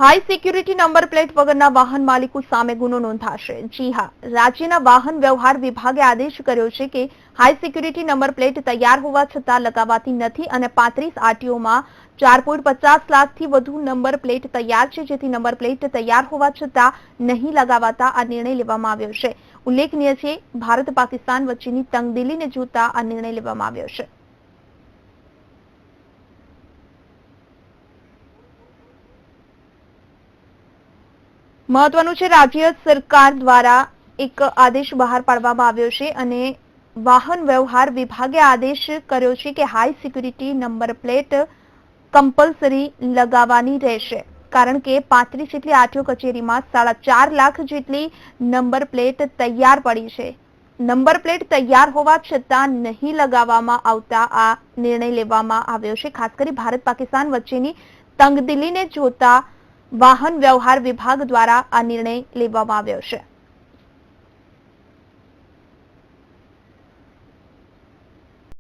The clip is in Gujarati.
હાઈ સિક્યુરિટી નંબર પ્લેટ વગરના વાહન માલિકો સામે ગુનો નોંધાશે। જી હા, રાજ્યના વાહન વ્યવહાર વિભાગે આદેશ કર્યો છે કે હાઈ સિક્યુરિટી નંબર પ્લેટ તૈયાર હોવા છતાં લગાવાતી નથી અને 35 આરટીઓમાં 4.50 લાખથી વધુ નંબર પ્લેટ તૈયાર છે, જેથી નંબર પ્લેટ તૈયાર હોવા છતાં નહીં લગાવાતા આ નિર્ણય લેવામાં આવ્યો છે। ઉલ્લેખનીય છે, ભારત પાકિસ્તાન વચ્ચેની તંગદિલીને જોતા આ નિર્ણય લેવામાં આવ્યો છે। મહત્વનું છે, રાજ્ય સરકાર દ્વારા એક આદેશ બહાર પાડવામાં આવ્યો છે અને વાહન વ્યવહાર વિભાગે આદેશ કર્યો છે કે high security number plate compulsory લગાવવાની રહેશે, કારણ કે 35 જેટલી આરટીઓ કચેરીમાં 4.5 લાખ જેટલી નંબર પ્લેટ તૈયાર પડી છે। નંબર પ્લેટ તૈયાર હોવા છતાં નહીં લગાવવામાં આવતા આ નિર્ણય લેવામાં આવ્યો છે। ખાસ કરી ભારત પાકિસ્તાન વચ્ચેની તંગદિલીને જોતા વાહન વ્યવહાર વિભાગ દ્વારા આ નિર્ણય લેવામાં આવ્યો છે।